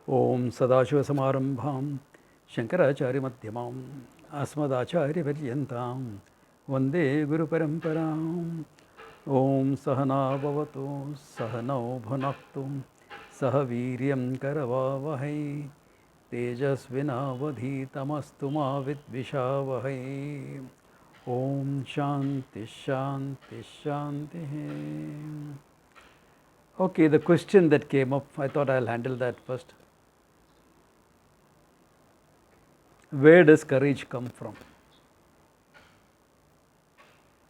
Om Sadashivasamarambham Shankaracharyamadhyamam Asmadacharyaparyantam Vande Guru Paramparam. Om Sahana Bhavatu Sahanau Bhunaktu Sahaviryam Karavavahai Tejasvinavadhitamastu ma vidvishavahai. Om Shanti Shanti Shanti. Okay, the question that came up, I thought I'll handle that first. Where does courage come from?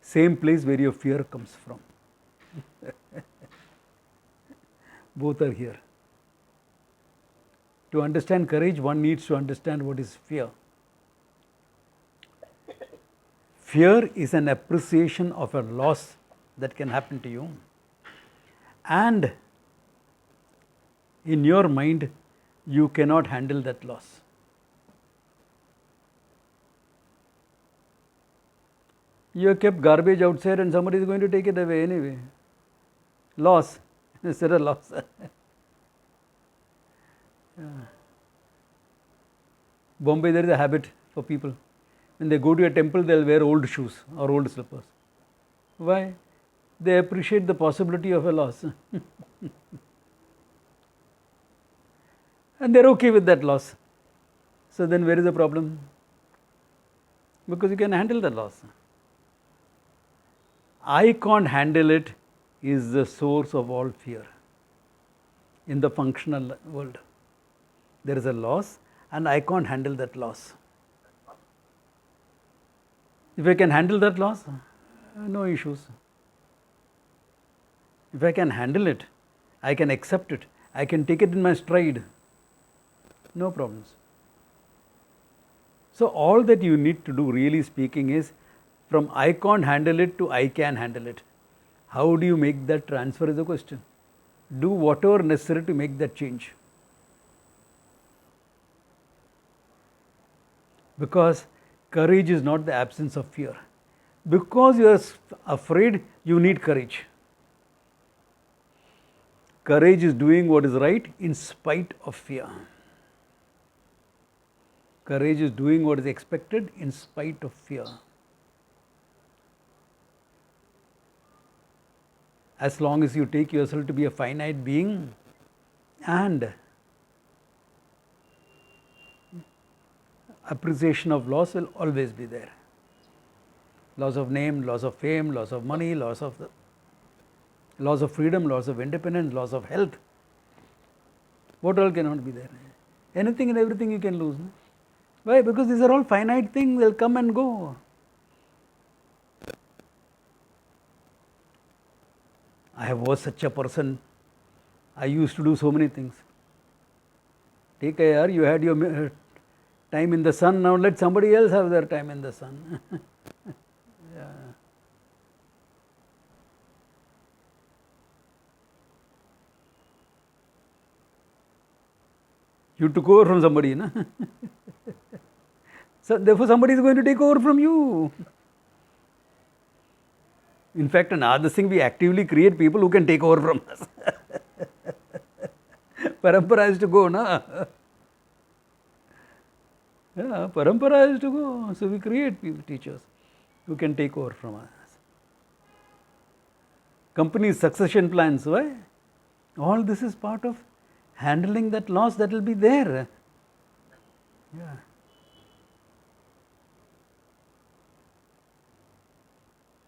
Same place where your fear comes from. Both are here. To understand courage, one needs to understand what is fear. Fear is an appreciation of a loss that can happen to you. And in your mind, you cannot handle that loss. You have kept garbage outside and somebody is going to take it away anyway. Loss. Instead of loss. Bombay, there is a habit for people. When they go to a temple, they'll wear old shoes or old slippers. Why? They appreciate the possibility of a loss. And they're okay with that loss. So then where is the problem? Because you can handle the loss. I can't handle it is the source of all fear in the functional world. There is a loss and I can't handle that loss. If I can handle that loss, no issues. If I can handle it, I can accept it, I can take it in my stride, no problems. So all that you need to do, really speaking, is from I can't handle it to I can handle it. How do you make that transfer is the question. Do whatever necessary to make that change. Because courage is not the absence of fear. Because you are afraid, you need courage. Courage is doing what is right in spite of fear. Courage is doing what is expected in spite of fear. As long as you take yourself to be a finite being and appreciation of loss will always be there. Loss of name, loss of fame, loss of money, loss of freedom, loss of independence, loss of health. What all cannot be there? Anything and everything you can lose. No? Why? Because these are all finite things, they'll come and go. I was such a person. I used to do so many things. Take care, you had your time in the sun, now let somebody else have their time in the sun. Yeah. You took over from somebody, na? So therefore somebody is going to take over from you. In fact, another thing, we actively create people who can take over from us. Parampara has to go, na? Yeah, parampara has to go. So we create people, teachers who can take over from us. Company succession plans, why? All this is part of handling that loss that will be there. Yeah.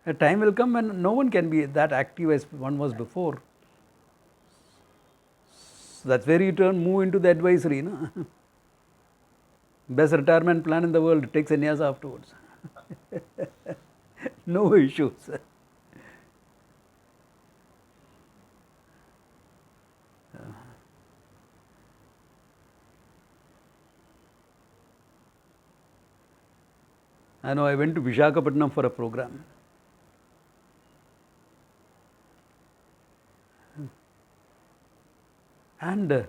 A time will come when no one can be that active as one was before. So that's where you move into the advisory. No? Best retirement plan in the world, take sannyas afterwards. No issues. I know I went to Visakhapatnam for a program. And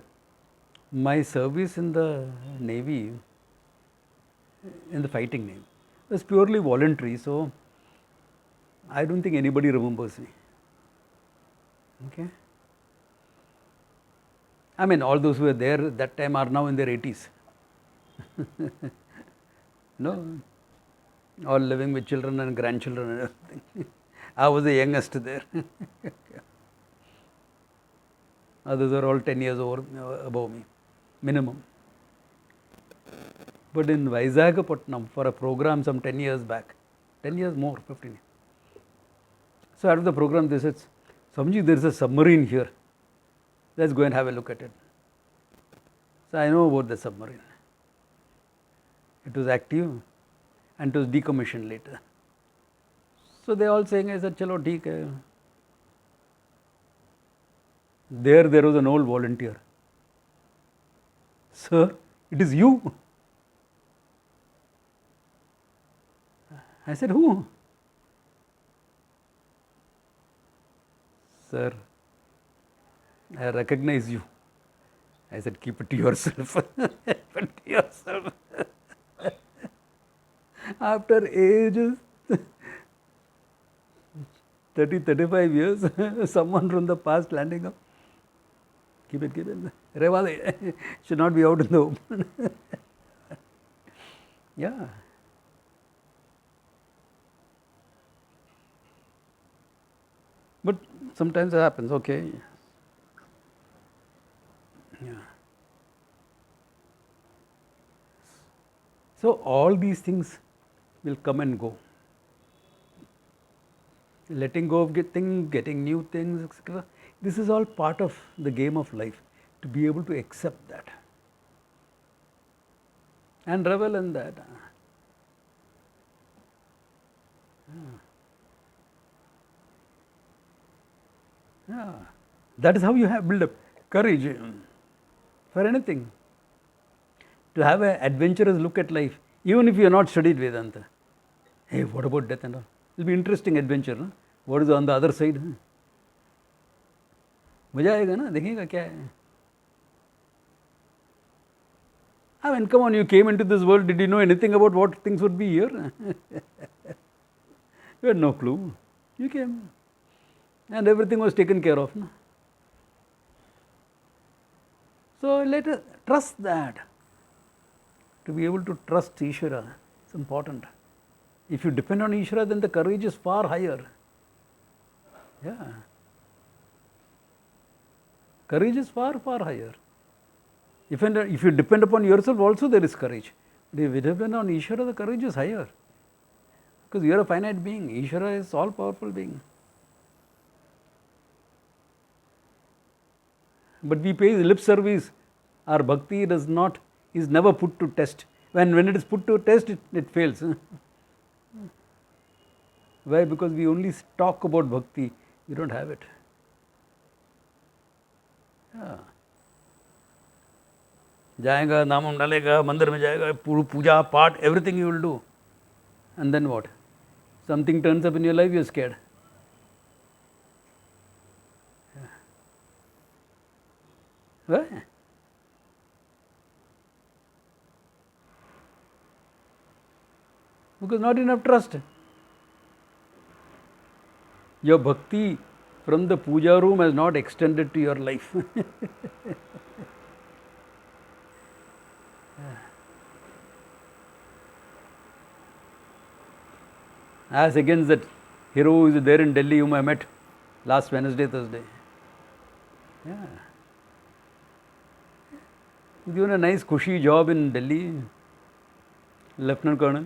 my service in the Navy, in the fighting Navy, was purely voluntary. So I don't think anybody remembers me. Okay. I mean, all those who were there at that time are now in their 80s. No, all living with children and grandchildren and everything. I was the youngest there. Others are all 10 years above me, minimum. But in Visakhapatnam, for a program some 10 years back, 10 years more, 15 years. So out of the program they said, Swamiji, there is a submarine here. Let's go and have a look at it. So I know about the submarine. It was active and it was decommissioned later. So they all saying, I said, chalo, theek hai. There was an old volunteer. Sir, it is you. I said, who? Sir, I recognize you. I said, keep it to yourself. Keep it to yourself. After ages, 30, 35 years, someone from the past landing up. Keep it. Revale should not be out in the open. Yeah. But sometimes it happens, okay. Yeah. So all these things will come and go. Letting go of getting new things, etc. This is all part of the game of life, to be able to accept that and revel in that. Yeah. That is how you have build up courage for anything. To have an adventurous look at life, even if you are not studied Vedanta. Hey, what about death and all? It will be interesting adventure. No? What is on the other side? मजा आएगा ना, देखिएगा क्या है. I mean, come on, you came into this world, did you know anything about what things would be here? You had no clue. You came. And everything was taken care of. No? So let us trust that. To be able to trust Ishvara, it's important. If you depend on Ishvara, then the courage is far higher. Yeah. Courage is far, far higher. If you depend upon yourself, also there is courage. But if you depend on Ishvara, the courage is higher. Because you are a finite being. Ishvara is all powerful being. But we pay lip service. Our bhakti is never put to test. When it is put to test, it fails. Why? Because we only talk about bhakti, we don't have it. Yeah. जाएगा, नाम डालेगा, मंदिर में जाएगा, पूजा, पाठ, everything you will do. And then what? Something turns up in your life, you are scared. Why? Because not enough trust. Your bhakti from the puja room has not extended to your life. As against that hero who is there in Delhi whom I met last Wednesday, Thursday. Yeah. He's given a nice cushy job in Delhi, Lieutenant Colonel,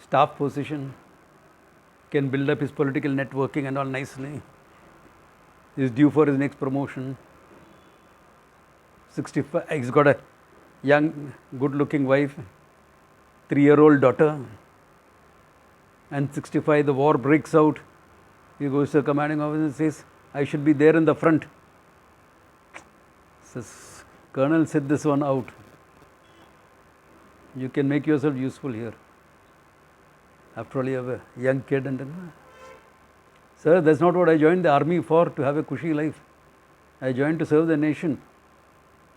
staff position, can build up his political networking and all nicely. He's due for his next promotion. 65, he's got a young, good-looking wife, 3-year-old daughter. And 65, the war breaks out. He goes to the commanding officer and says, I should be there in the front. Says, Colonel, sit this one out. You can make yourself useful here. After all, you have a young kid. Sir, that's not what I joined the army for, to have a cushy life. I joined to serve the nation.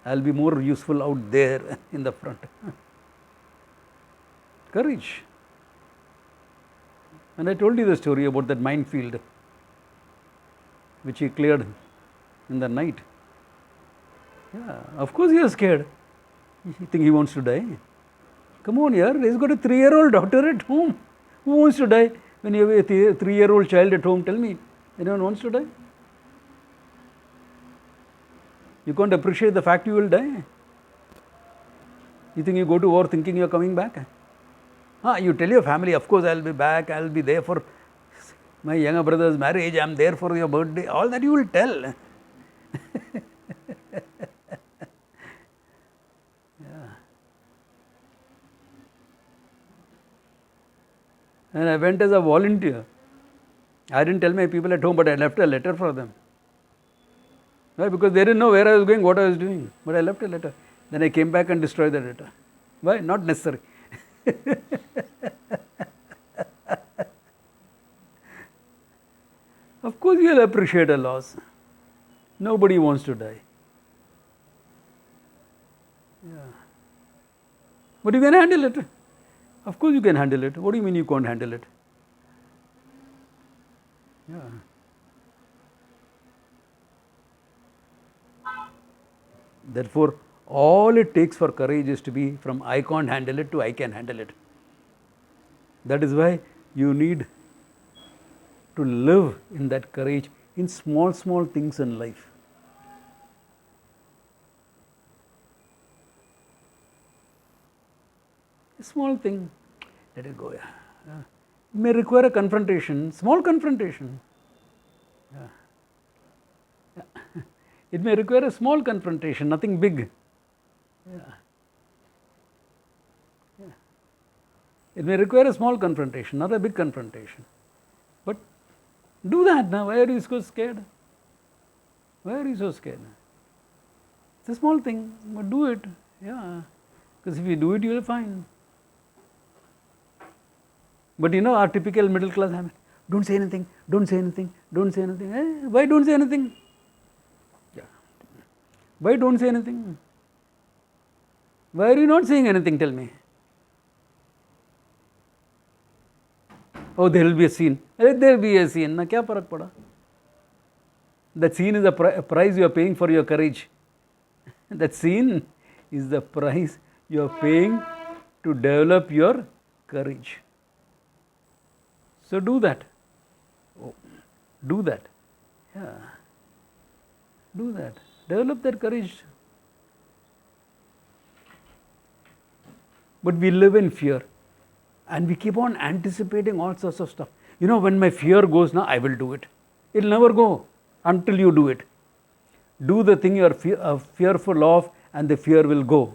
I'll be more useful out there in the front. Courage. And I told you the story about that minefield which he cleared in the night. Yeah, of course he is scared. You think he wants to die? Come on, yaar, he's got a 3-year-old daughter at home. Who wants to die? When you have a 3-year-old child at home, tell me, anyone wants to die? You can't appreciate the fact you will die. You think you go to war thinking you are coming back? You tell your family, of course I will be back, I will be there for my younger brother's marriage, I am there for your birthday, all that you will tell. Yeah. And I went as a volunteer. I didn't tell my people at home, but I left a letter for them. Why? Because they didn't know where I was going, what I was doing. But I left a letter. Then I came back and destroyed the letter. Why? Not necessary. Of course you will appreciate a loss. Nobody wants to die. Yeah. But you can handle it. Of course you can handle it. What do you mean you can't handle it? Yeah. Therefore, all it takes for courage is to be from I can't handle it to I can handle it. That is why you need to live in that courage in small, small things in life. A small thing, let it go. Yeah. It may require a confrontation, small confrontation. Yeah. Yeah. It may require a small confrontation, nothing big. Yeah. Yeah. It may require a small confrontation, not a big confrontation. But do that now. Why are you so scared? Why are you so scared? It's a small thing, but do it. Yeah. Because if you do it, you will find. But you know our typical middle class habit, don't say anything, don't say anything, don't say anything. Why don't say anything? Yeah. Why don't say anything? Why are you not saying anything, tell me? Oh, there will be a scene. There will be a scene. Na kya farak pada? That scene is a price you are paying for your courage. That scene is the price you are paying to develop your courage. So do that. Oh, do that. Yeah. Do that. Develop that courage. But we live in fear. And we keep on anticipating all sorts of stuff. You know, when my fear goes now, I will do it. It will never go until you do it. Do the thing you are fearful of, and the fear will go.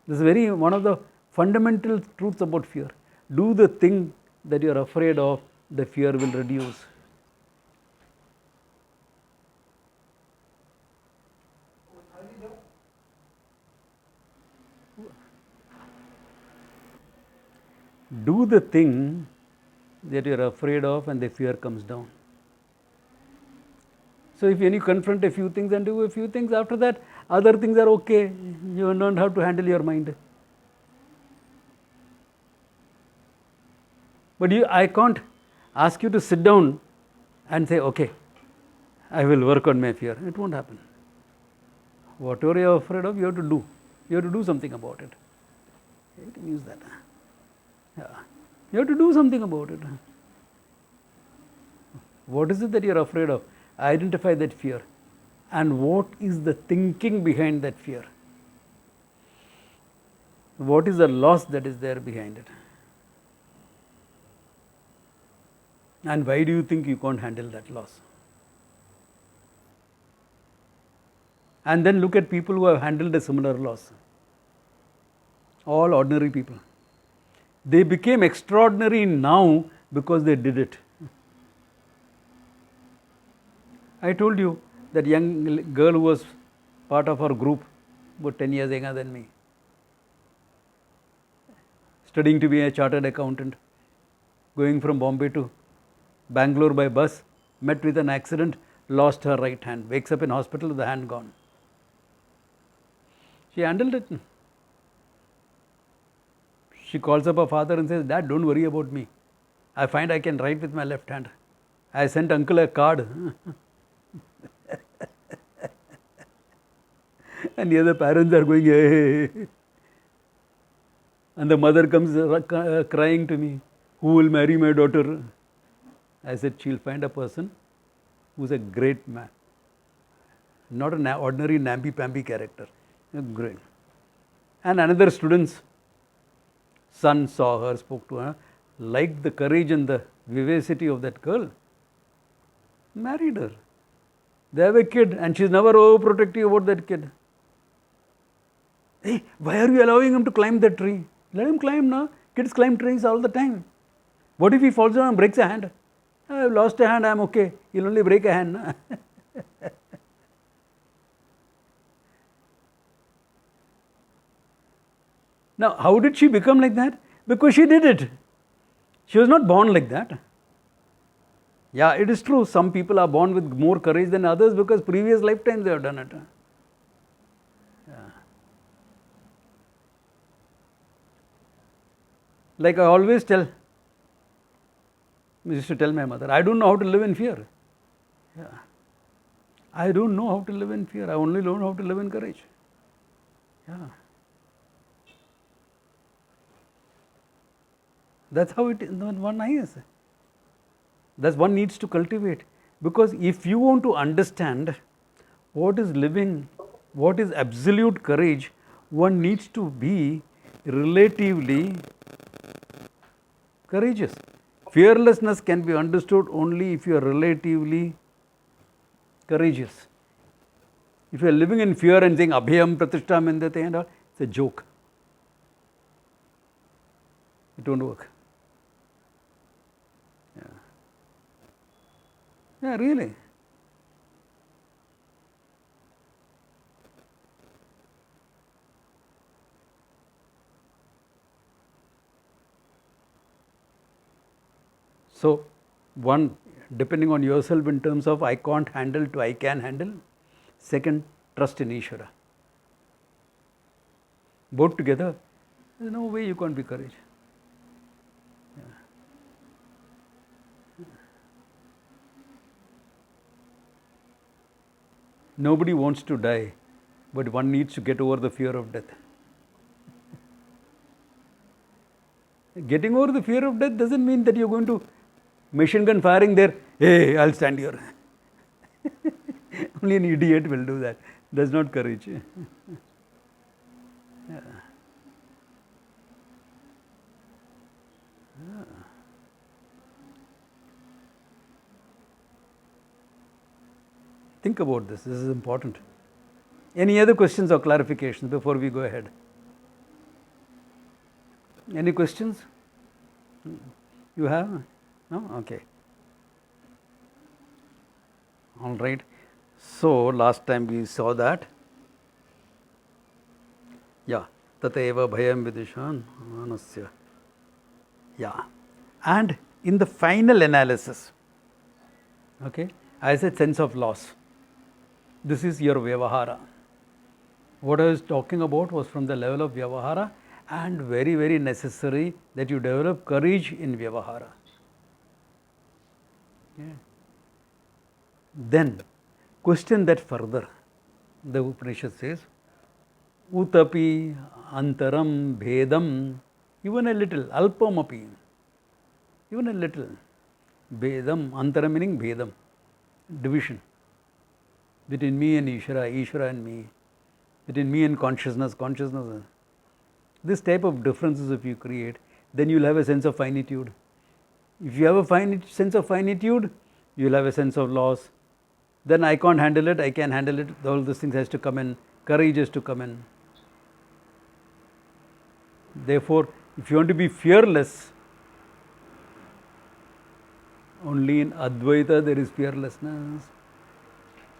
This is one of the fundamental truths about fear. Do the thing that you are afraid of, the fear will reduce. Do the thing that you are afraid of, and the fear comes down. So if you confront a few things and do a few things, after that other things are okay. You learn how to handle your mind. But I can't ask you to sit down and say, okay, I will work on my fear. It won't happen. Whatever you are afraid of, you have to do. You have to do something about it. You can use that. Yeah. You have to do something about it. What is it that you are afraid of? Identify that fear. And what is the thinking behind that fear? What is the loss that is there behind it? And why do you think you can't handle that loss? And then look at people who have handled a similar loss. All ordinary people. They became extraordinary now because they did it. I told you that young girl who was part of our group, about 10 years younger than me, studying to be a chartered accountant, going from Bombay to Bangalore by bus, met with an accident, lost her right hand, wakes up in hospital with the hand gone. She handled it. She calls up her father and says, Dad, don't worry about me. I find I can write with my left hand. I sent uncle a card. And the other parents are going, hey. And the mother comes crying to me, who will marry my daughter? I said, she'll find a person who's a great man. Not an ordinary namby-pamby character. Great. And another student's son saw her, spoke to her, liked the courage and the vivacity of that girl, married her. They have a kid and she's never overprotective about that kid. Hey, why are you allowing him to climb that tree? Let him climb now. Kids climb trees all the time. What if he falls down and breaks a hand? I've lost a hand, I'm okay. He'll only break a hand. Na? Now, how did she become like that? Because she did it. She was not born like that. Yeah, it is true. Some people are born with more courage than others because previous lifetimes they have done it. Yeah. Like I always tell, I used to tell my mother, I don't know how to live in fear. Yeah. I don't know how to live in fear. I only learn how to live in courage. Yeah. That's how it is. One is. That's one needs to cultivate. Because if you want to understand what is living, what is absolute courage, one needs to be relatively courageous. Fearlessness can be understood only if you are relatively courageous. If you are living in fear and saying abhyam pratishtha mendate and all, it's a joke. It won't work. Yeah, really. So, one, depending on yourself in terms of I can't handle to I can handle. Second, trust in Ishvara. Both together, there's no way you can't be courage. Nobody wants to die, but one needs to get over the fear of death. Getting over the fear of death doesn't mean that you're going to machine gun firing there, hey, I'll stand here. Only an idiot will do that. That's not courage. Yeah. Yeah. Think about this. This is important. Any other questions or clarifications before we go ahead? Any questions? You have? No? Okay. All right. So, last time we saw that. Yeah. Tateva bhayam vidishan anasya. Yeah. And in the final analysis, okay, I said sense of loss. This is your vyavahara. What I was talking about was from the level of vyavahara, and very, very necessary that you develop courage in vyavahara. Okay. Then, question that further. The Upanishad says, Utapi antaram bhedam, even a little, alpamapi, even a little. Bhedam, antaram meaning bhedam, division. Between me and Ishvara, Ishvara and me, between me and consciousness, consciousness. This type of differences if you create, then you will have a sense of finitude. If you have a sense of finitude, you will have a sense of loss. Then I can't handle it, I can handle it. All these things has to come in, courage has to come in. Therefore, if you want to be fearless, only in Advaita there is fearlessness.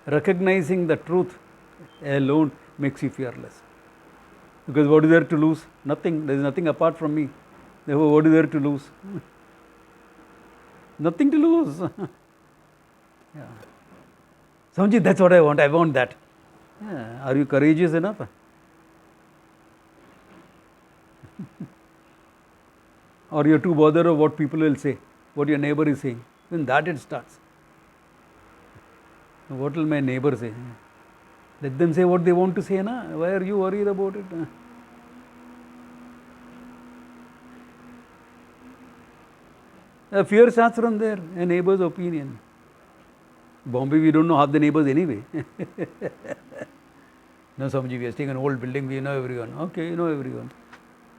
Recognizing the truth alone makes you fearless. Because what is there to lose? Nothing. There is nothing apart from me. Therefore, what is there to lose? Nothing to lose. Yeah. Swamiji, that's what I want. I want that. Yeah. Are you courageous enough? Or you're too bothered of what people will say, what your neighbor is saying. Then that it starts. What will my neighbor say? Let them say what they want to say, na? Why are you worried about it? Fear starts from there, a neighbor's opinion. Bombay, we don't know half the neighbors anyway. No, Swamiji, we are staying in an old building, we know everyone. Okay, you know everyone.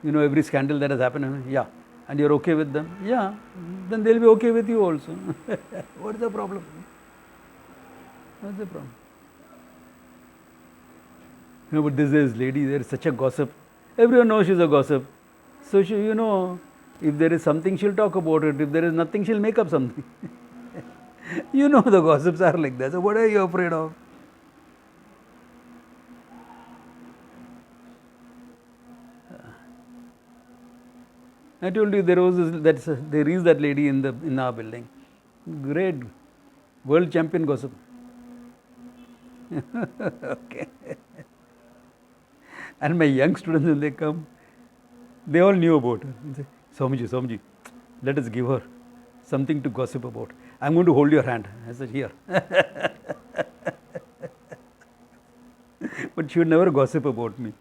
You know every scandal that has happened. Yeah. And you're okay with them? Yeah. Then they'll be okay with you also. What is the problem? What's the problem? You know, but this lady, there is such a gossip. Everyone knows she's a gossip. So she, you know, if there is something, she'll talk about it. If there is nothing, she'll make up something. You know the gossips are like that. So what are you afraid of? I told you there is that lady in our building. Great, world champion gossip. Okay. And my young students, when they come, they all knew about her. They say, Swamiji, let us give her something to gossip about. I'm going to hold your hand. I said, here. But she would never gossip about me.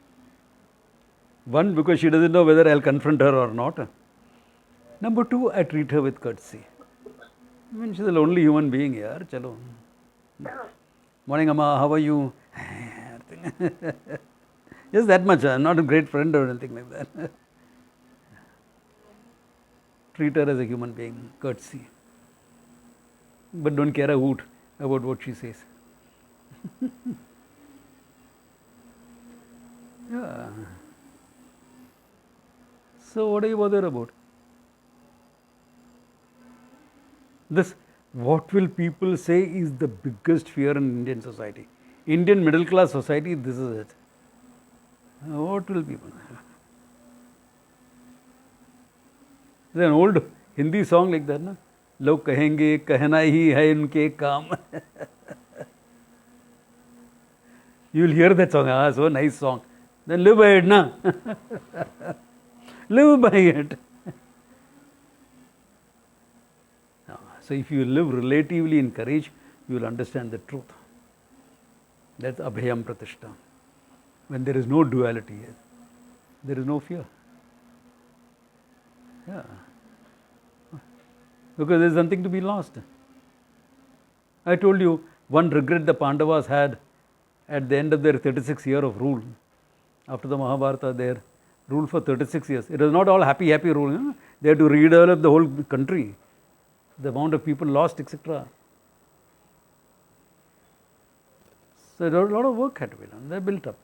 One, because she doesn't know whether I'll confront her or not. Number two, I treat her with courtesy. I mean, she's a lonely human being here. Chalo. Morning, Amma, how are you? Just that much. I'm not a great friend or anything like that. Treat her as a human being, courtesy. But don't care a hoot about what she says. Yeah. So what are you bothered about? This, what will people say, is the biggest fear in Indian society. Indian middle class society, this is it. What will people say? There's an old Hindi song like that, na? Log kahenge, कहना ही है इनके काम. You will hear that song. Ah, so nice song. Then live by it, na? Live by it. So if you live relatively in courage, you will understand the truth. That's abhayam pratishtha. When there is no duality, there is no fear. Yeah. Because there is nothing to be lost. I told you, one regret the Pandavas had at the end of their 36 years of rule. After the Mahabharata, they ruled for 36 years. It was not all happy rule. You know? They had to redevelop the whole country. The amount of people lost, etc. So a lot of work had to be done. They built up.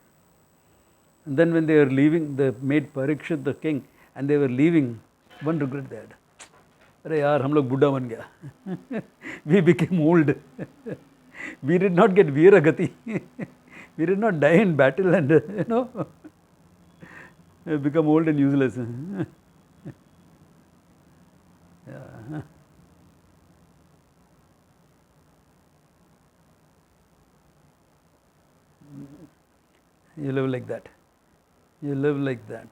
And then when they were leaving, they made Parikshit the king, and they were leaving, one regret they had. Arey yaar, hum log buddha ban gaya. We became old. We did not get Veeragati. We did not die in battle and, you know, become old and useless. Yeah. You live like that. You live like that.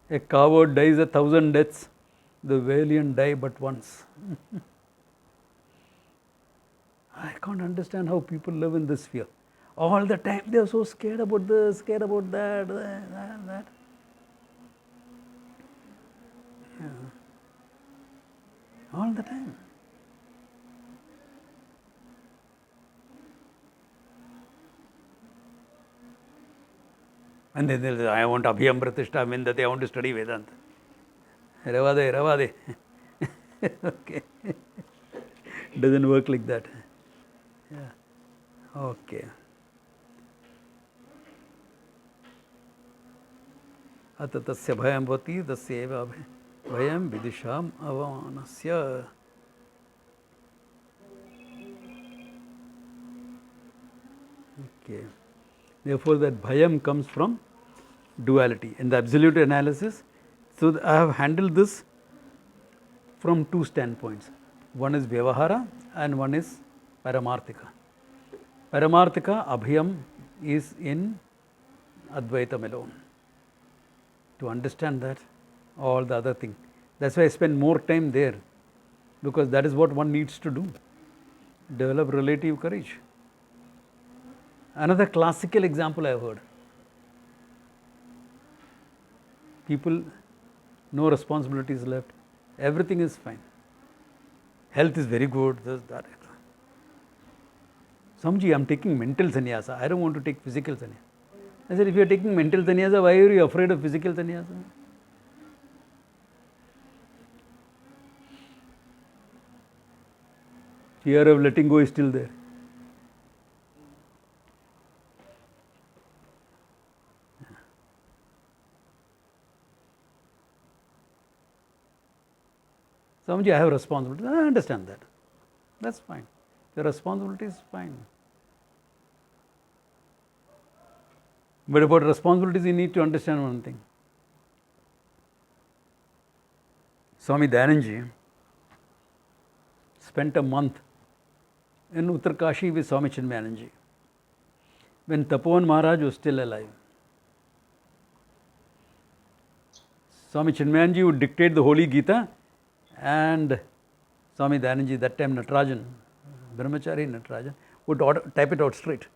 Yeah. A coward dies 1,000 deaths. The valiant die but once. I can't understand how people live in this fear. All the time they are so scared about this, scared about that. Yeah. All the time. And then they'll say, I want Abhyam Pratishtha, mean that I want to study Vedanta. Ravade. Okay. Doesn't work like that. Yeah. Okay. Ata tasya bhayam bhati tasya eva bhayam vidisham avamanasya. Okay. Therefore, that bhayam comes from duality. In the absolute analysis, so I have handled this from two standpoints. One is Vyavahara and one is Paramarthika. Paramarthika, Abhyam, is in Advaitam alone. To understand that, all the other thing. That's why I spend more time there. because that is what one needs to do. Develop relative courage. Another classical example I have heard. People, no responsibilities left, everything is fine. Health is very good, this, that. Swamiji, I am taking mental sannyasa. I don't want to take physical sannyasa. I said, if you are taking mental sannyasa, why are you afraid of physical sannyasa? Fear of letting go is still there. Swamiji, I have responsibility. I understand that. That's fine. The responsibility is fine. But about responsibilities, you need to understand one thing. Swami Dayananji spent a month in Uttarkashi with Swami Chinmayananji when Tapovan Maharaj was still alive. Swami Chinmayananji would dictate the Holy Gita, and Swami Dayananji, that time Natarajan, Brahmachari Natarajan, would type it out straight.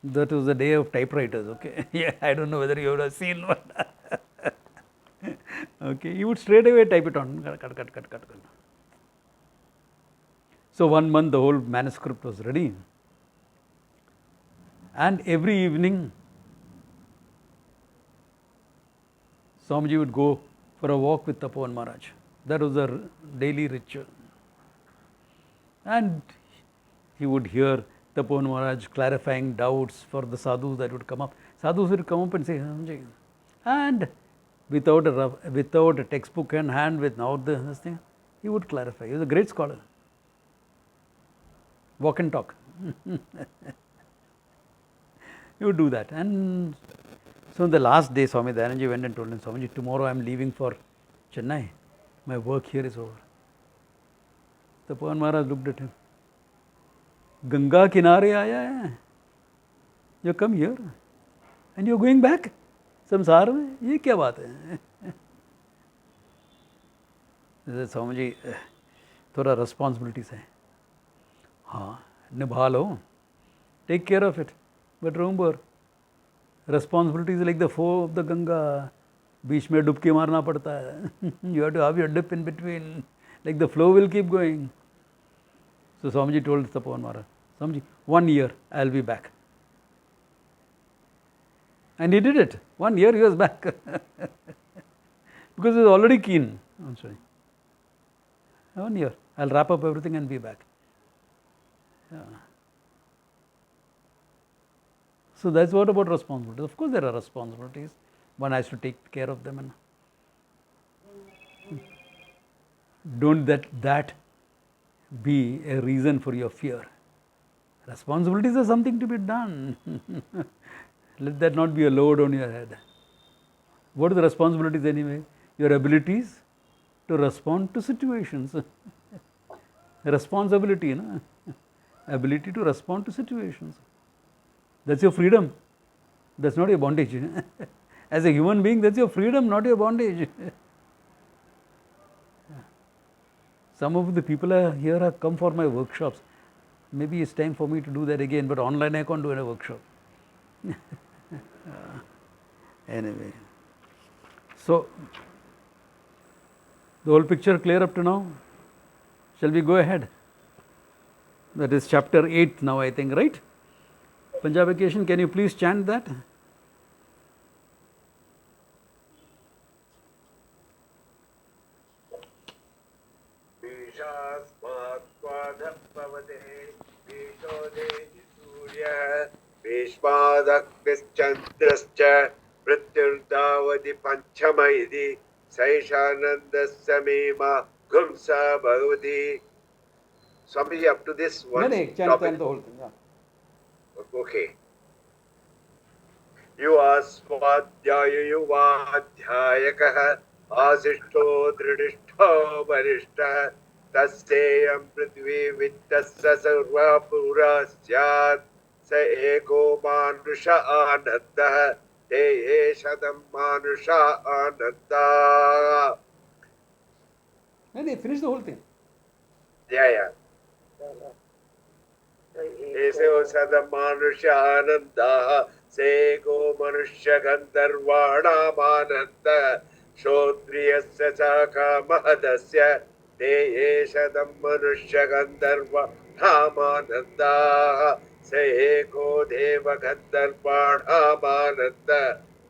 That was the day of typewriters, okay? Yeah, I don't know whether you would have seen one. Okay, he would straight away type it on. Cut. So 1 month the whole manuscript was ready. And every evening, Swamiji would go for a walk with Tapovan Maharaj. That was a daily ritual. And he would hear Tapovan Maharaj clarifying doubts for the sadhus that would come up. Sadhus would come up and say, Swamiji. And without a textbook in hand, without this thing, he would clarify. He was a great scholar. Walk and talk. He would do that. And so on the last day, Swami Dayananji went and told him, Swamiji, tomorrow I am leaving for Chennai. My work here is over. Tapovan Maharaj looked at him. Ganga kinare aaya hai. You come here and you are going back. संसार में ये क्या बात है? स्वामी जी थोड़ा responsibilities है, हाँ निभा लो, take care of it, but remember responsibilities like the flow of the Ganga, बीच में डुबकी मारना पड़ता है. You have to have your dip in between, like the flow will keep going. So Swamiji told Tapovan Maharaj, Swamiji, 1 year I will be back. And he did it. 1 year he was back. Because he was already keen. I'm sorry. 1 year. I'll wrap up everything and be back. Yeah. So that's what about responsibilities. Of course there are responsibilities. One has to take care of them. And don't that be a reason for your fear. Responsibilities are something to be done. Let that not be a load on your head. What are the responsibilities anyway? Your abilities to respond to situations. Responsibility, no? Ability to respond to situations. That's your freedom. That's not your bondage. As a human being, that's your freedom, not your bondage. Some of the people here have come for my workshops. Maybe it's time for me to do that again, but online I can't do a workshop. Anyway, so the whole picture clear up to now? Shall we go ahead? That is chapter 8 now, I think, right? Punjabication, can you please chant that? भीष्मादग्निश्चन्द्रश्च मृत्युर्दावति पञ्चमैदि सैषानन्दस्य मेमा Gunsa भगवति. Swami, up to this one topic. The whole thing, yeah. Okay. युवास्वाध्यायुवाध्यायकः आशिष्टो दृढिष्ठो वरिष्ठः तस्येयं पृथ्वी वित्तस्य सर्वा पुरा स्यात् स एको मानुष आनन्दः ते ये शतं मानुषा Ananda. And they finish the whole thing. Dhyaya. Eseo Sadamanushananda Seko Manusha Gandharvanamananda Shotriyasya Chaka Mahadasya Te Eshadam Manusha Gandharva Namananda Seko Deva Gandharvanamananda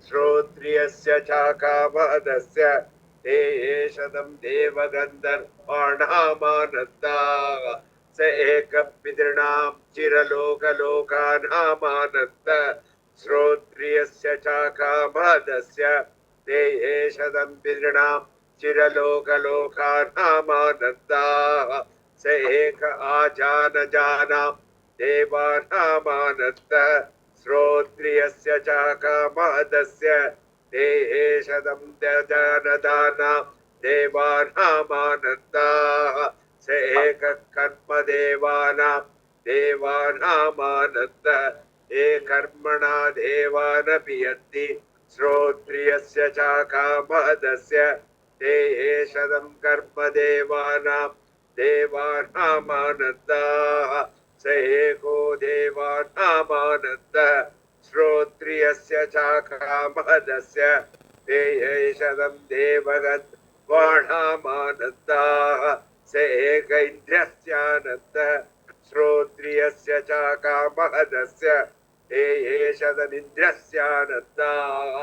Shotriyasya Chaka Mahadasya Te Eshadam Deva Gandharvanamananda स एकपितॄणां चिरलोकलोकानामानन्द श्रोत्रियस्य चाकामहदस्य ते एषदं पितॄणां चिरलोकलोकानामानन्दाः स एक आजानजानां देवानामानन्द श्रोत्रियस्य चाकामहदस्य ते एषदं दजानदानां देवानामानन्दाः स एक कर्म देवानामानन्द ये कर्मणा देवानपि श्रोत्रियस्य चाकामहदस्य ते एषदं कर्म देवानामानन्दाः स एको देवानामानन्द श्रोत्रियस्य चाकामहदस्य ते एषदं देवगन्धर्वाणामानन्दाः स एक इन्द्रियस्यानन्द श्रोत्रियस्य चाकामहदस्य ते एषदमिन्द्रियस्यानन्दाः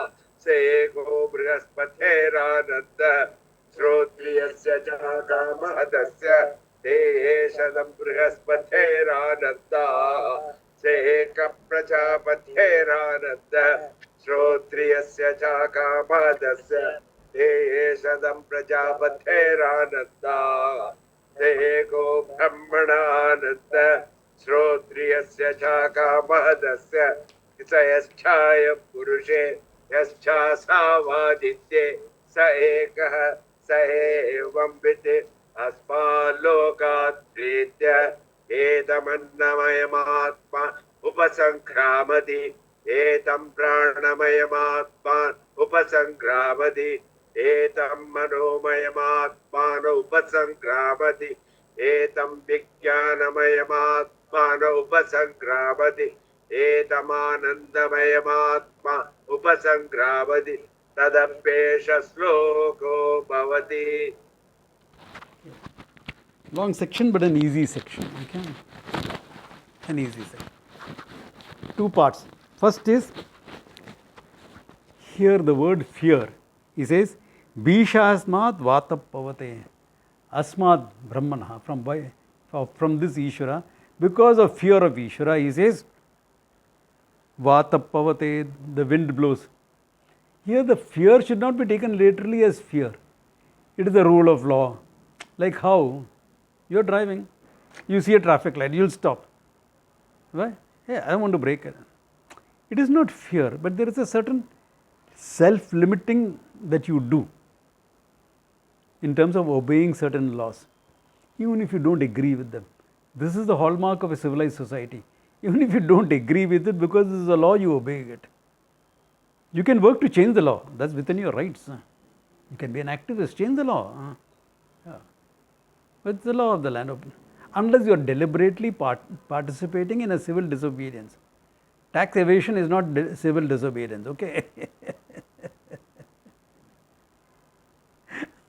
स एको बृहस्पतेरानन्द श्रोत्रियस्य चाकामहदस्य ते एषदं बृहस्पतेरानन्दाः स एक प्रजापतेरानन्द श्रोत्रियस्य चाकामहदस्य ते एषदं प्रजापतेरानन्दाः स एको ब्रह्मणानन्द श्रोत्रियस्य चाकामहदस्य स यश्चाय पुरुषे यश्चासावादित्ये स एकः स एवं वित् अस्माल्लोकात् प्रीत्य एतमन्नमयमात्मा उपसङ्क्रामति एतं प्राणमयमात्मान् उपसङ्क्रामति एतं मनोमयमात्मान उपसङ्क्रामति एतं विज्ञानमयमात्मान उपसङ्क्रामति एतमानन्दमयमात्मा उपसङ्क्रामति तदप्येष श्लोको भवति. Long section, but an easy section. Okay, an easy section. Two parts. First is here the word fear. He says, Bishasmat Vatapavate Asmad Brahmana, from this Ishvara, because of fear of Ishvara, he says, Vatapavate, the wind blows. Here the fear should not be taken literally as fear. It is the rule of law. Like how you are driving, you see a traffic light, you will stop. Why? Hey, I want to brake it. It is not fear, but there is a certain self-limiting that you do in terms of obeying certain laws, even if you don't agree with them. This is the hallmark of a civilized society. Even if you don't agree with it, because this is a law, you obey it. You can work to change the law. That's within your rights. You can be an activist, change the law. But it's the law of the land. Unless you are deliberately participating in a civil disobedience. Tax evasion is not civil disobedience, okay?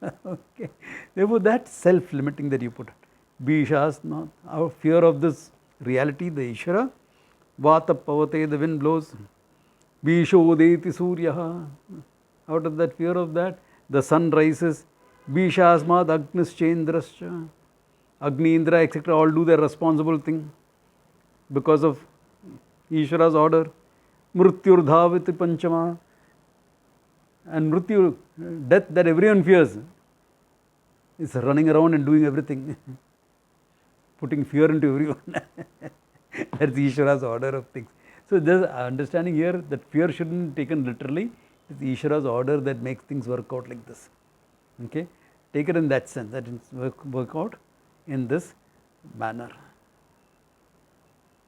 Okay. Therefore, that self-limiting that you put, Bishasma, our fear of this reality, the Ishvara, Vatapavate, the wind blows, Bishodeti Suryaha, out of that fear of that, the sun rises, Bishasmad Agnischendrascha, Agni, Indra, etc., all do their responsible thing because of Ishvara's order. Mrutyurdhaviti Panchama, and Mrityu, death that everyone fears, is running around and doing everything, putting fear into everyone. That's Ishvara's order of things. So there's understanding here that fear shouldn't be taken literally. It's Ishvara's order that makes things work out like this. Okay, take it in that sense, that it's work out in this manner.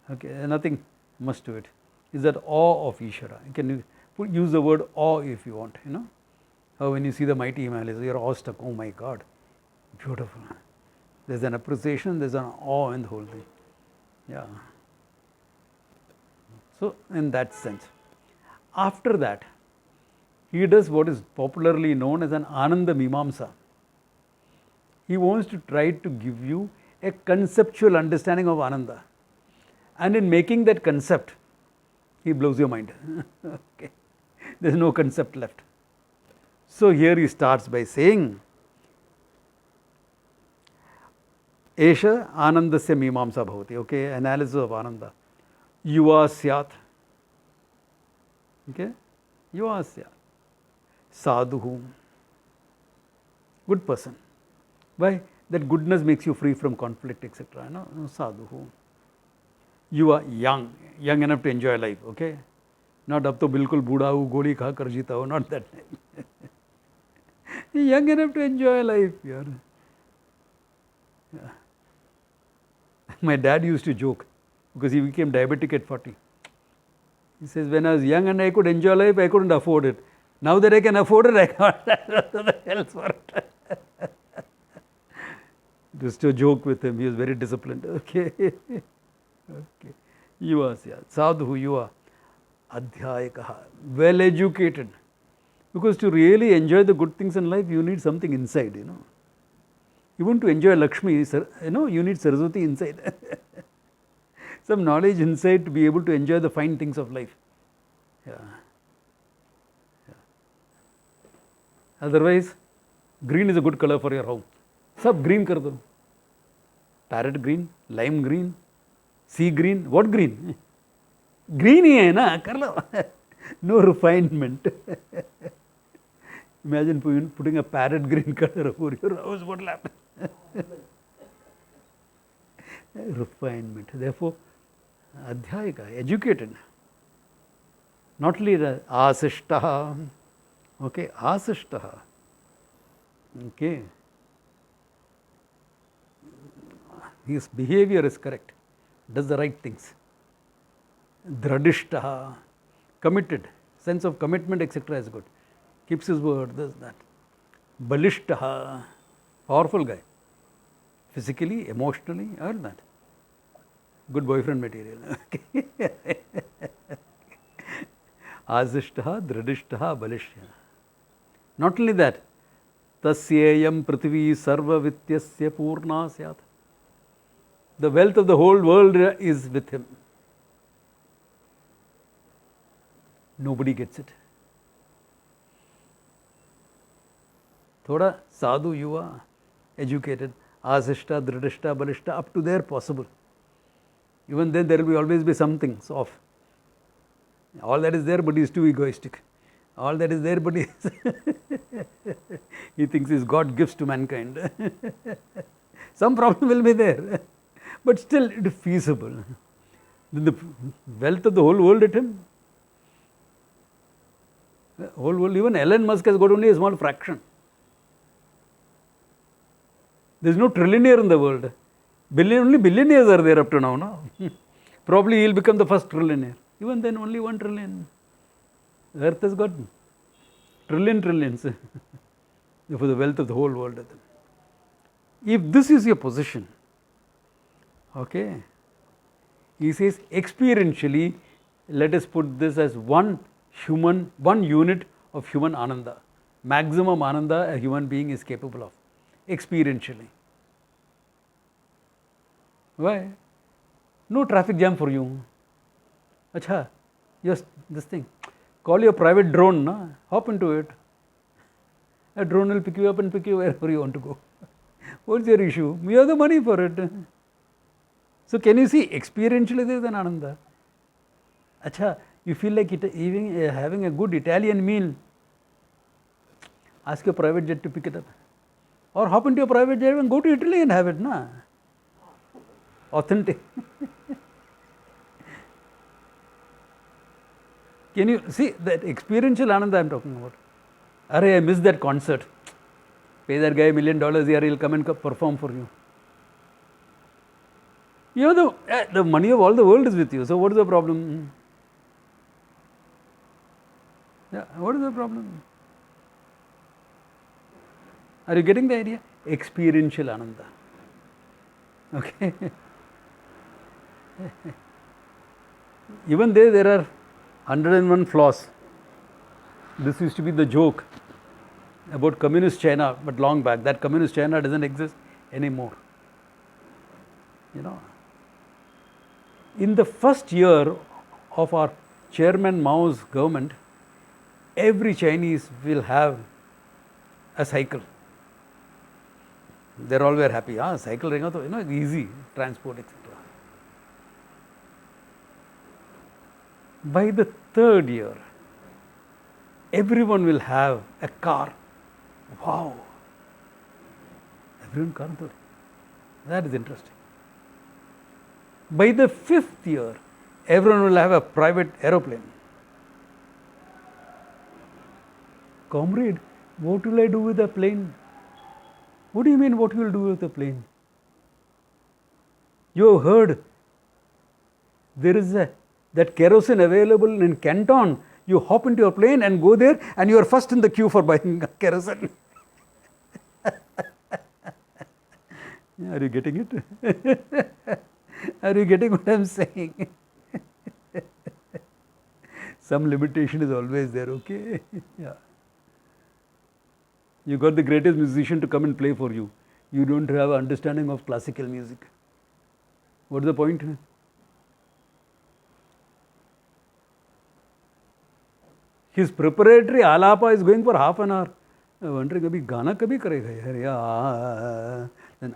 Okay, nothing much to it. Is that awe of Ishvara? You can use the word awe if you want. You know, how when you see the mighty Himalayas, you're awestruck. Oh my God, beautiful. There's an appreciation, there's an awe in the whole thing. Yeah. So, in that sense. After that, he does what is popularly known as an Ananda Mimamsa. He wants to try to give you a conceptual understanding of Ananda. And in making that concept, he blows your mind. Okay. There's no concept left. So here he starts by saying, Esha Anandasya Mimamsa Bhavati. Okay, analysis of Ananda. Yuva Syat. Okay, Yuva Syat. Sadhu. Good person. Why? That goodness makes you free from conflict, etc. No? Sadhu. You are young enough to enjoy life, okay? Not up to bilkul booda hu, goli kha kar jeeta ho, not that time. Young enough to enjoy life, yeah. My dad used to joke because he became diabetic at 40. He says, when I was young and I could enjoy life, I couldn't afford it. Now that I can afford it, I can't else for it. Just a joke with him. He was very disciplined. Okay. Okay. Yuva Syat. Sadhu Yuva. Adhyayakaha. Well educated. Because to really enjoy the good things in life, you need something inside, you know. You want to enjoy Lakshmi, you know, you need Saraswati inside. Some knowledge inside to be able to enjoy the fine things of life. Yeah. Otherwise, green is a good color for your home. Sab green kar do. Parrot green, lime green, sea green. What green? Green hi hai na, kar lo. No refinement. Imagine putting a parrot green color over your house, what will happen? Refinement. Therefore, adhyayika, educated. Not only the asishtaha. Okay, asishtaha. Okay. His behavior is correct. Does the right things. Dradishtaha. Committed. Sense of commitment, etc. is good. Keeps his word, this, that. Balishtaha. Powerful guy. Physically, emotionally, all that. Good boyfriend material. Asishtaha, Dradishtaha, Balishtaha. Not only that, Tasyayam Prithvi Sarva Vityasya Purna Syat. The wealth of the whole world is with him. Nobody gets it. Thoda sadhu yuva, educated, asishta, dridishta, balishta, up to there possible. Even then there will always be something off. All that is there, but he is too egoistic. All that is there, but he thinks he's got gifts to mankind. Some problem will be there, but still it is feasible. Then the wealth of the whole world at him. The whole world, even Elon Musk has got only a small fraction. There is no trillionaire in the world. Only billionaires are there up to now. No? Probably he will become the first trillionaire. Even then, only 1 trillion. The earth has got trillions. For the wealth of the whole world. If this is your position, okay, he says experientially, let us put this as one unit of human ananda. Maximum ananda a human being is capable of. Experientially. Why? No traffic jam for you. Acha, just this thing. Call your private drone, na? Hop into it. A drone will pick you up and pick you wherever you want to go. What's your issue? We have the money for it. So can you see, experientially there is an ananda. Acha, you feel like even having a good Italian meal, ask your private jet to pick it up. Or hop into your private jet and go to Italy and have it, na? Authentic. Can you see that experiential ananda I am talking about? Arey, I missed that concert. Pay that guy $1 million here, he'll come and perform for you. You know, the money of all the world is with you. So what is the problem? Yeah, what is the problem? Are you getting the idea? Experiential ananda. Okay. Even there are 101 flaws. This used to be the joke about communist China, but long back. That communist China doesn't exist anymore. You know, in the first year of our Chairman Mao's government, every Chinese will have a cycle. They all were happy. Cycle रहेगा तो easy transport etc. By the third year, everyone will have a car. Wow! Everyone car. That is interesting. By the fifth year, everyone will have a private aeroplane. Comrade, what will I do with a plane? What do you mean, what you will do with a plane? You have heard there is that kerosene available in Canton. You hop into a plane and go there, and you are first in the queue for buying kerosene. Are you getting it? Are you getting what I am saying? Some limitation is always there, okay? Yeah. You got the greatest musician to come and play for you. You don't have an understanding of classical music. What's the point? His preparatory alapa is going for half an hour. I'm wondering, abhi gana kabhi karega yaar? Yeah. Then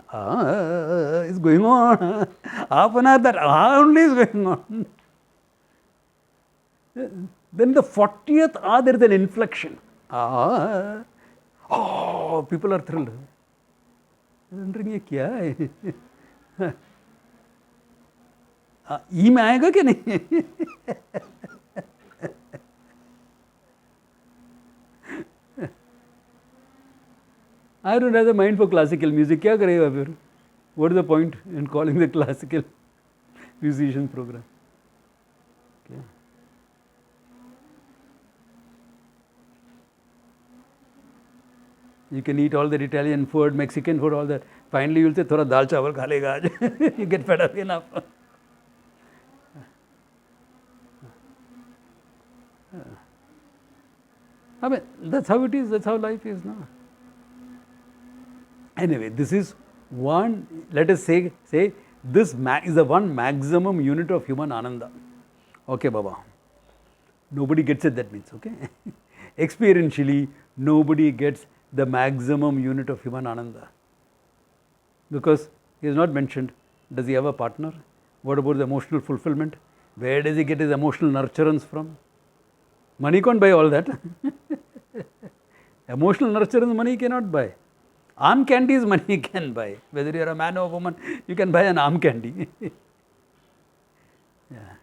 is going on. Half an hour that only is going on. Then the 40th there is an inflection. Oh, people are thrilled. I'm wondering, ये क्या है? ई में आएगा क्या नहीं? I don't have the mind for classical music. क्या करेगा फिर? What is the point in calling the classical musician program? Okay. You can eat all that Italian food, Mexican food, all that. Finally, you will say, "Thoda dal chawal kha lega aaj." You get fed up enough. I mean, that's how it is. That's how life is now. Anyway, this is one. Let us say this is the one maximum unit of human ananda. Okay, Baba. Nobody gets it. That means okay. Experientially, nobody gets the maximum unit of human ananda, because he is not mentioned. Does he have a partner? What about the emotional fulfillment? Where does he get his emotional nurturance from? Money can't buy all that. Emotional nurturance money cannot buy. Arm candies money can buy. Whether you are a man or a woman, you can buy an arm candy. Yeah.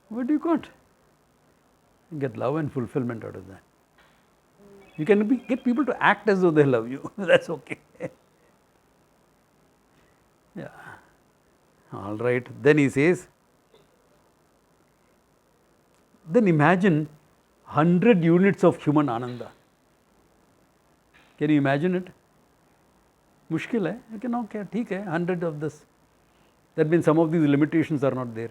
What do you got? You get love and fulfillment out of that. You can get people to act as though they love you. That's okay. Yeah. All right. Then he says, then imagine 100 units of human ananda. Can you imagine it? Mushkil hai. Okay, no, okay, theek hai, 100 of this. That means some of these limitations are not there.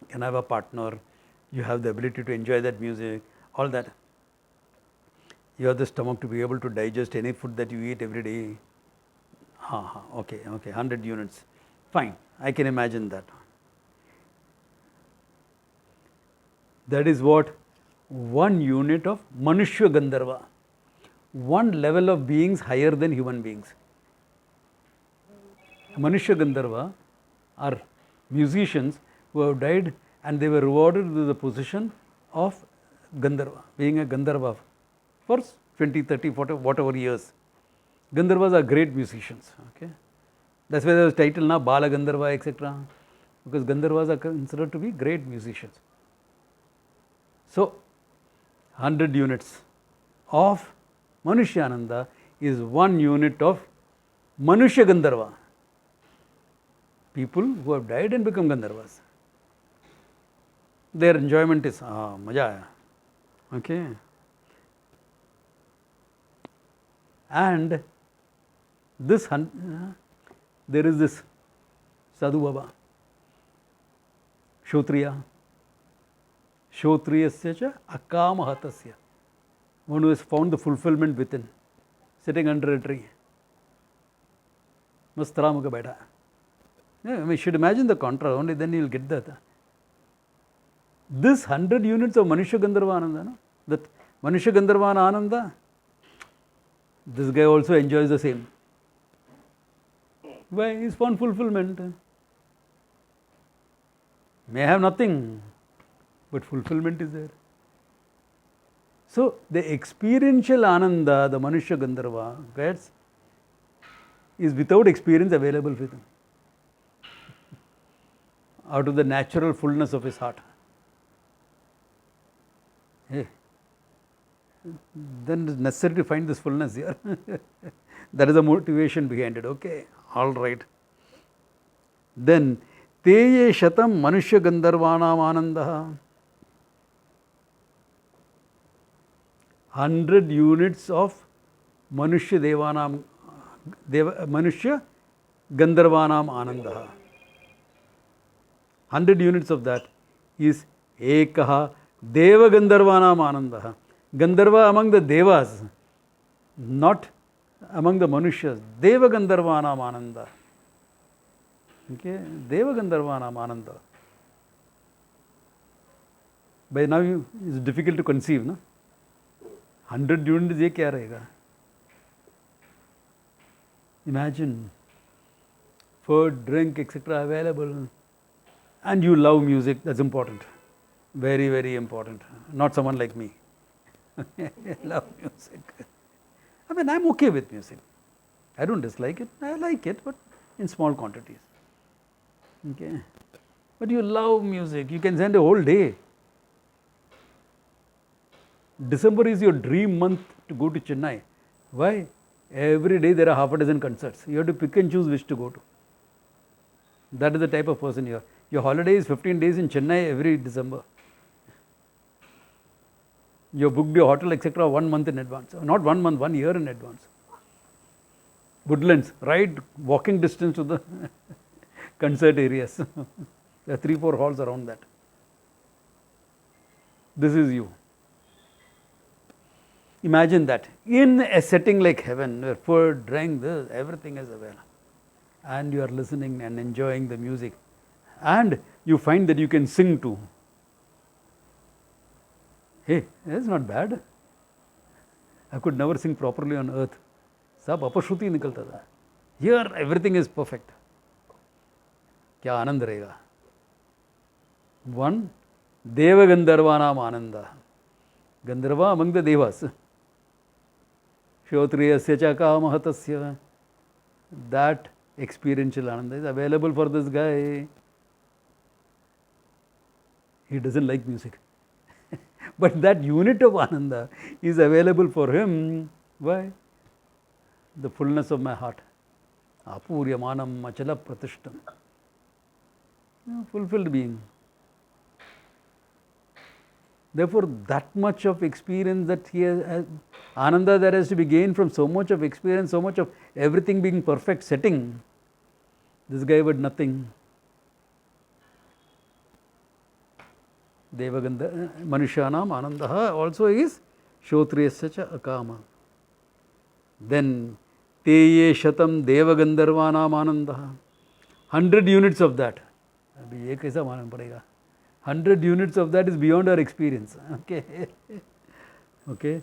You can have a partner, you have the ability to enjoy that music, all that. You have the stomach to be able to digest any food that you eat every day. Okay, 100 units. Fine, I can imagine that. That is what 1 unit of Manushya Gandharva. 1 level of beings higher than human beings. Manushya Gandharva are musicians who have died and they were rewarded with the position of Gandharva, being a Gandharva for 20, 30, 40, whatever years. Gandharvas are great musicians. Okay, that's why there is title now Bala Gandharva, etc. Because Gandharvas are considered to be great musicians. So, 100 units of Manushyananda is 1 unit of Manushya Gandharva. People who have died and become Gandharvas. Their enjoyment is maja aaya. Okay. And there is this Sadhu Baba, Shotriya, Shotriyasya cha akamahatasya, one who has found the fulfillment within, sitting under a tree. Mastaramuka baitha. Yeah, we should imagine the contrast, only then you will get that. This 100 units of Manushya Gandharva Ananda, no? That Manushya Gandharva Ananda, this guy also enjoys the same. Why? He's found fulfillment. May have nothing, but fulfillment is there. So, the experiential Ananda, the Manushya Gandharva gets, is without experience available with him, out of the natural fullness of his heart. Hey, then it is necessary to find this fullness here. That is the motivation behind it. Okay, all right. Then, Teye Shatam Manushya Gandharvanam Anandaha. 100 units of Manushya Devanam, Manushya Gandharvanam Anandaha. 100 units of that is Ekaha Deva Gandharvanam Anandaha. Gandharva among the Devas, not among the Manushyas. Deva Gandharvanam Ananda. Okay, Deva Gandharvanam Ananda. By now it's difficult to conceive, no? 100 units, ये क्या रहेगा? Imagine food, drink, etc. available, and you love music. That's important, very, very important. Not someone like me. Love music. I mean, I'm okay with music. I don't dislike it. I like it, but in small quantities. Okay, but you love music. You can spend a whole day. December is your dream month to go to Chennai. Why? Every day there are half a dozen concerts. You have to pick and choose which to go to. That is the type of person you are. Your holiday is 15 days in Chennai every December. You have booked your hotel, etc. 1 month in advance. Not 1 month, 1 year in advance. Woodlands, right? Walking distance to the concert areas. There are 3-4 halls around that. This is you. Imagine that in a setting like heaven, where food, drink, this, everything is available, and you are listening and enjoying the music, and you find that you can sing too. Hey, that's not bad. I could never sing properly on earth. Sab apashruti nikalta tha. Here everything is perfect. Kya anand rahega? One, Deva Gandharvanam Ananda. Gandharva among the Devas. Shotriyasya cha kamahatasya. That experiential Ananda is available for this guy. He doesn't like music. But that unit of Ananda is available for him. Why? The fullness of my heart. Apuryamanam achala pratishtam. Fulfilled being. Therefore, that much of experience that he has, Ananda that has to be gained from so much of experience, so much of everything being perfect setting. This guy had nothing. Devagandha, Manushanam Anandaha also is Shotriyasya cha akama. Then Teye Shatam Devagandharvanam Anandaha. 100 units of that. अभी ये कैसा मालूम पड़ेगा? 100 units of that is beyond our experience. Okay. Okay.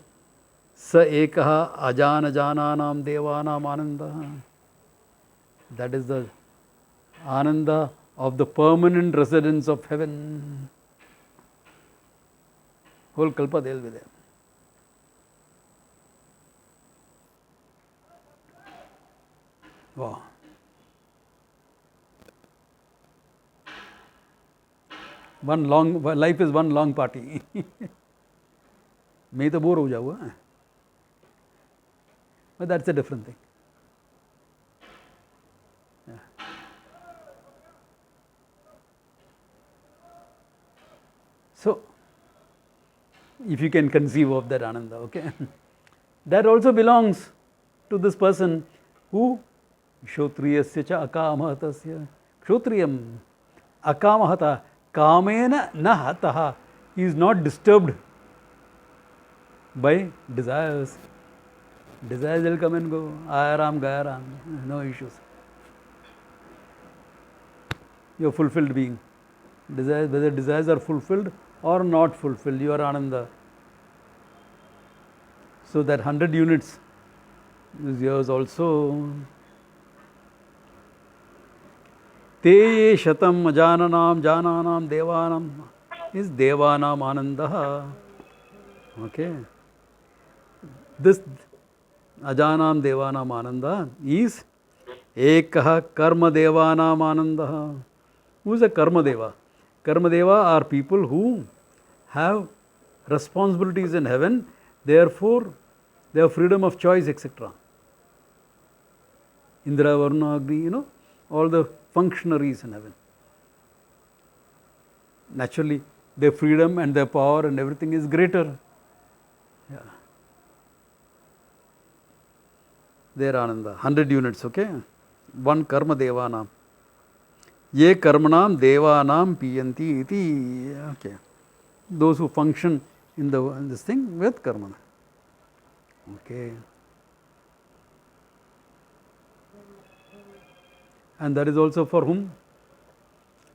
Sa ekaha ajana jananam devanam ananda. That is the Ananda of the permanent residence of heaven. Whole kalpa they'll be there. Wow. Life is one long party. मैं तो bore हो जाऊँगा. But that's a different thing. Yeah. So, if you can conceive of that Ananda, okay, that also belongs to this person Who? Kshotriyasya cha akamahatasya. Kshotriyam akamahata. Kamena na hataha. He is not disturbed by desires. Desires will come and go. Ayaram, gayaram. No issues. You are fulfilled being. Desires, whether desires are fulfilled or not fulfilled, you are Ananda. So that 100 units is yours also. Te ye shatam ajananam jananam devanam is devanam anandaha. Okay. This ajanam devanam ananda is ekaha karma devanam anandaha. Who is a karma deva? Karma deva are people who have responsibilities in heaven, therefore they have freedom of choice, etc. Indra, Varuna, Agni, all the functionaries in heaven. Naturally, their freedom and their power and everything is greater. Yeah. They are Ananda. 100 units, okay? One karma devanam. Ye karmanam devanam piyanti iti. Okay. Those who function in this thing with karma. Okay. And that is also for whom?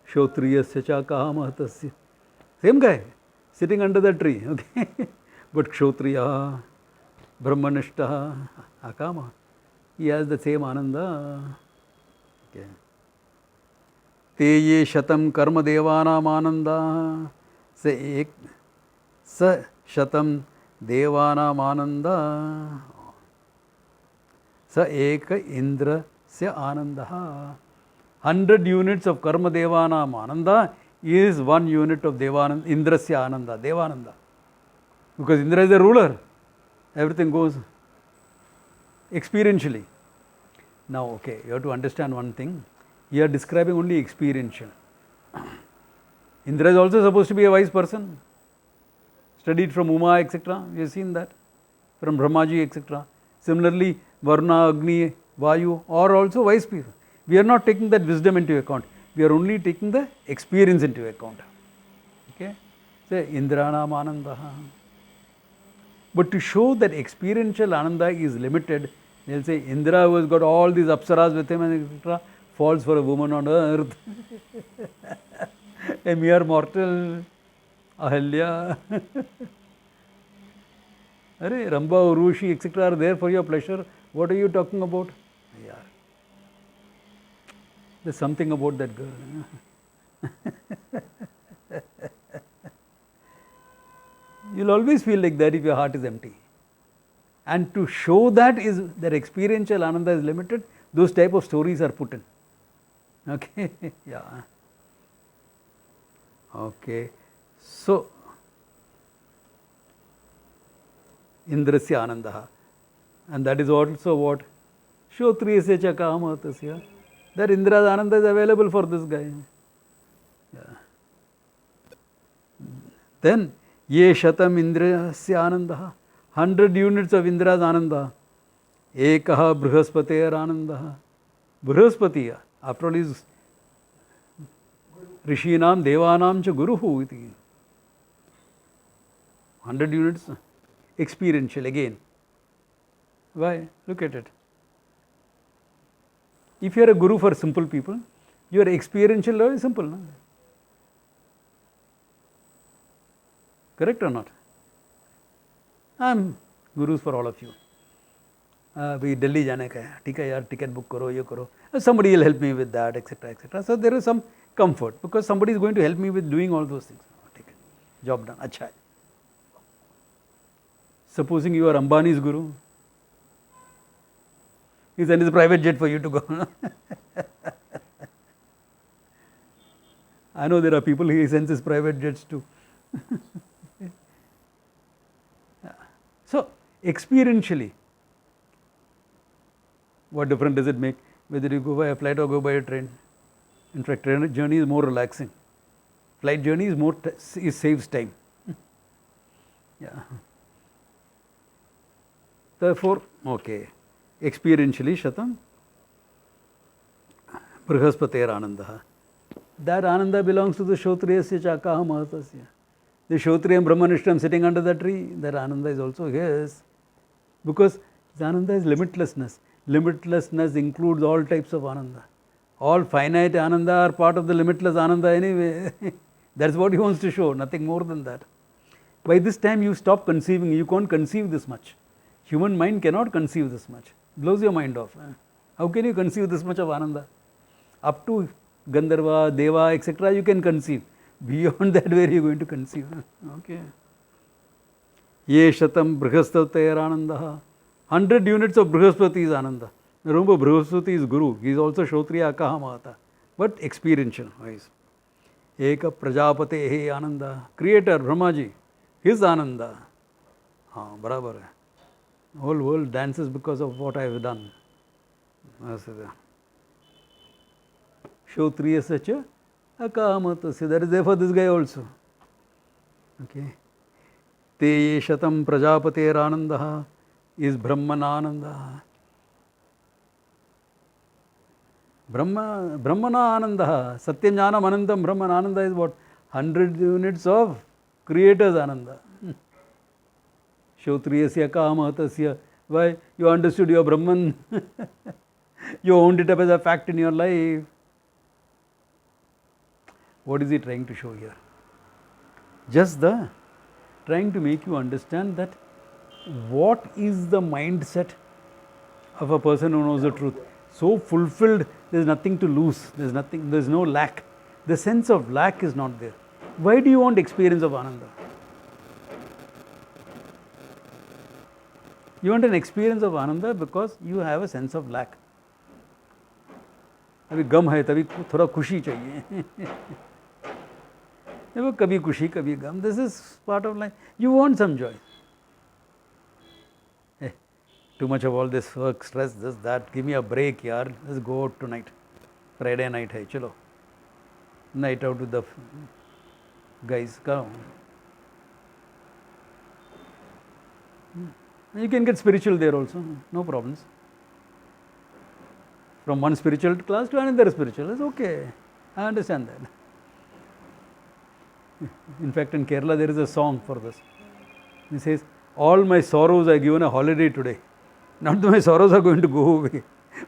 Kshotriyasya cha kahamahatasya. Same guy, sitting under the tree, okay? But Kshotriya, Brahmanishta, Akama, he has the same Ananda. Okay. Te ye shatam karma devanam ananda. Sa shatam devanam ananda. Sa eka indra se ananda. 100 units of karma devanam ananda is 1 unit of devananda, indrasya ananda, devananda. Because Indra is the ruler. Everything goes experientially. Now, okay, you have to understand one thing. You are describing only experiential. Indra is also supposed to be a wise person. Studied from Uma, etc. We have seen that. From Brahmaji, etc. Similarly, Varuna, Agni, Vayu are also wise people. We are not taking that wisdom into account. We are only taking the experience into account. Okay? Say, Indranam Ananda. But to show that experiential Ananda is limited, they will say, Indra, who has got all these apsaras with him, and etc., falls for a woman on earth. A mere mortal, Ahalya. Arey, Ramba, Urushi, etc. are there for your pleasure. What are you talking about? Yeah. There's something about that girl. You'll always feel like that if your heart is empty. And to show that experiential Ananda is limited, those type of stories are put in. Okay, yeah. Okay, so Indrasya Anandaha, and that is also what Kshotriyasya cha kahamahatasya. That Indra's Ananda is available for this guy. Yeah. Then Ye shatam Indrasya Anandaha, 100 units of Indra's Ananda. Ekaha Brihaspateyar Anandaha. Brihaspati, after all, is Rishinam Devanam cha Guruhu iti. 100 units experiential again. Why? Look at it. If you are a guru for simple people, your experiential level is simple. No? Correct or not? I am gurus for all of you. We Delhi जाने का है, ठीक है यार, ticket book करो, ये करो. Somebody will help me with that, etc., etc. So there is some comfort because somebody is going to help me with doing all those things. ठीक है, job done, अच्छा है. Supposing you are Ambani's guru, he sends his private jet for you to go. I know there are people he sends his private jets to. So, experientially, what difference does it make whether you go by a flight or go by a train? In fact, train journey is more relaxing. Flight journey is more it saves time. Yeah. Therefore, okay. experientially shatam Brihaspatera Anandaha. That Ananda belongs to the Shotriyasya Chakaha Mahatasya. The Shotriya and Brahmanishtam sitting under the tree, that Ananda is also his. Because the Ananda is limitlessness. Limitlessness includes all types of Ananda. All finite Ananda are part of the limitless Ananda anyway. That's what he wants to show, nothing more than that. By this time you stop conceiving, you can't conceive this much. Human mind cannot conceive this much. Blows your mind off. How can you conceive this much of Ananda? Up to Gandharva, Deva, etc. you can conceive. Beyond that, where are you going to conceive? Okay. Ye shatam Brihaspatera Anandaha. 100 units of Brihaspati is Ananda. Remember, Brihaspati is Guru. He is also Shotriya Akaha Mahata. But experiential wise. Eka Prajapate He Ananda. Creator, Brahmaji. His Ananda. Barabar. Whole world dances because of what I have done. Shotriya Sacha Akamatasya. That is there for this guy also. Okay. Te Shatam Prajapate Anandaha is Brahmanananda. Brahmana Anandaha. Satyam Jnanam Anantam Brahmanananda is what? 100 units of Creator's Ananda. Shotriyasya Kamatasya. Why? You understood your Brahman. You owned it up as a fact in your life. What is he trying to show here? Just trying to make you understand that what is the mindset of a person who knows the truth. So fulfilled, there is nothing to lose, there is no lack. The sense of lack is not there. Why do you want experience of Ananda? You want an experience of Ananda because you have a sense of lack. अभी गम है तभी थोड़ा खुशी चाहिए. देखो कभी खुशी कभी गम. This is part of life. You want some joy. Hey, too much of all this work, stress, this, that. Give me a break, yaar. Let's go out tonight. Friday night hai, chalo. Night out with the guys. Come on. You can get spiritual there also. No problems. From one spiritual class to another spiritual. It's okay. I understand that. In fact, in Kerala there is a song for this. He says, all my sorrows are given a holiday today. Not that my sorrows are going to go away,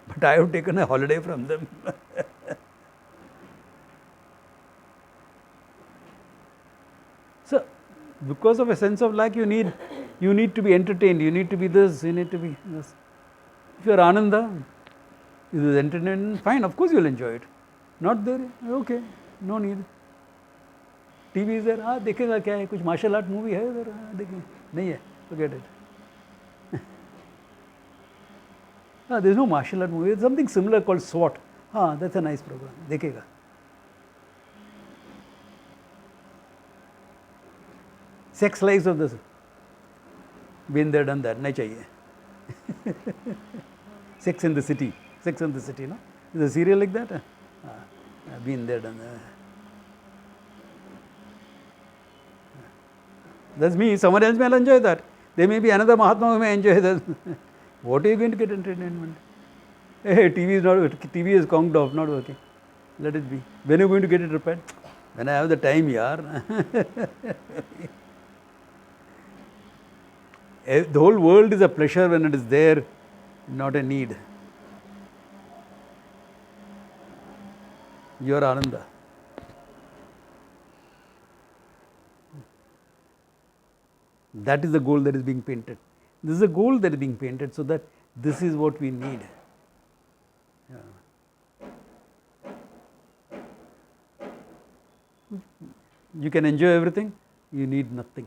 but I have taken a holiday from them. So, because of a sense of lack, you need to be entertained, you need to be this, you need to be this. If you are Ananda, if it is entertainment, fine, of course you will enjoy it. Not there, okay, no need. TV is there, देखेगा क्या है, कुछ martial art movie है इधर, देखें, नहीं है, forget it. There is no martial art movie, something similar called SWAT. That's a nice program, देखेगा. Sex lives of this. Been there, done that, नहीं चाहिए. Sex in the City, no? Is a serial like that? Been there, done that. That's me. Someone else may enjoy that. There may be another Mahatma who may enjoy that. What are you going to get entertainment? Hey, TV is conked off, not working. Let it be. When are you going to get it repaired? When I have the time, yaar. The whole world is a pleasure when it is there, not a need. You are Ananda. That is the goal that is being painted. This is a goal that is being painted so that this is what we need. You can enjoy everything, you need nothing.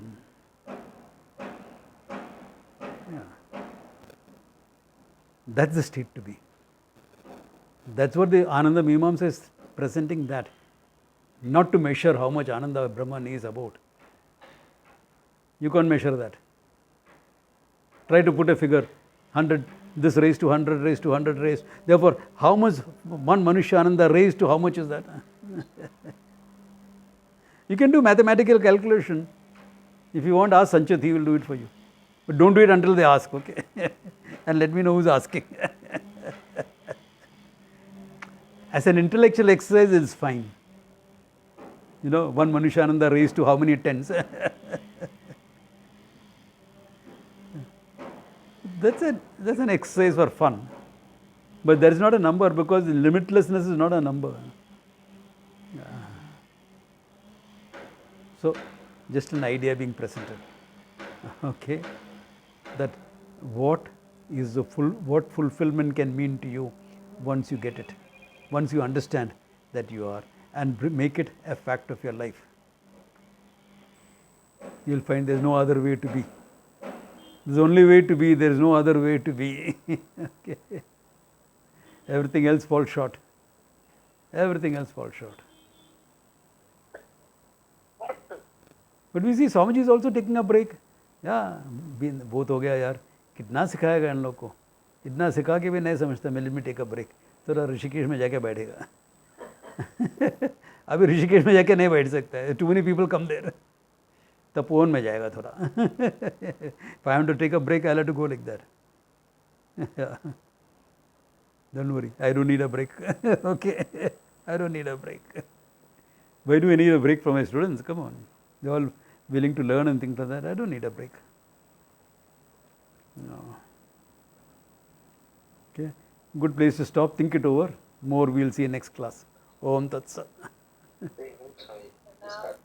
That's the state to be. That's what the Ananda Mimamsa is presenting, that. Not to measure how much Ananda Brahman is about. You can't measure that. Try to put a figure, 100, this raised to 100, raised to 100, raised. Therefore, how much one Manushya Ananda raised to how much is that? You can do mathematical calculation. If you want, ask Sanchit, he will do it for you. But don't do it until they ask, okay? and let me know who's asking. As an intellectual exercise, it's fine. You know, one Manushananda raised to how many tens? That's an exercise for fun. But there is not a number, because limitlessness is not a number. So, just an idea being presented. Okay, that what fulfillment can mean to you once you get it, once you understand that you are, and make it a fact of your life. You'll find there's no other way to be. There's only way to be, there's no other way to be. Okay. Everything else falls short. Everything else falls short. But we see Swamiji is also taking a break. Yeah, बहुत हो गया यार, कितना सिखाएगा इन लोग को, इतना सिखा के भी नहीं समझता, let me take a break. थोड़ा ऋषिकेश में जाके बैठेगा. अभी ऋषिकेश में जाके नहीं बैठ सकता है, too many people come there. Tapovan में जाएगा थोड़ा. If I have to take a break, I'll have to go like that. Yeah. Don't worry, I don't need a break. Okay, I don't need a break. Why do I need a break from my students? Come on, they're all willing to learn and things like that. I don't need a break. No. Okay, good place to stop. Think it over. More we'll see in next class. Om Tat Sat.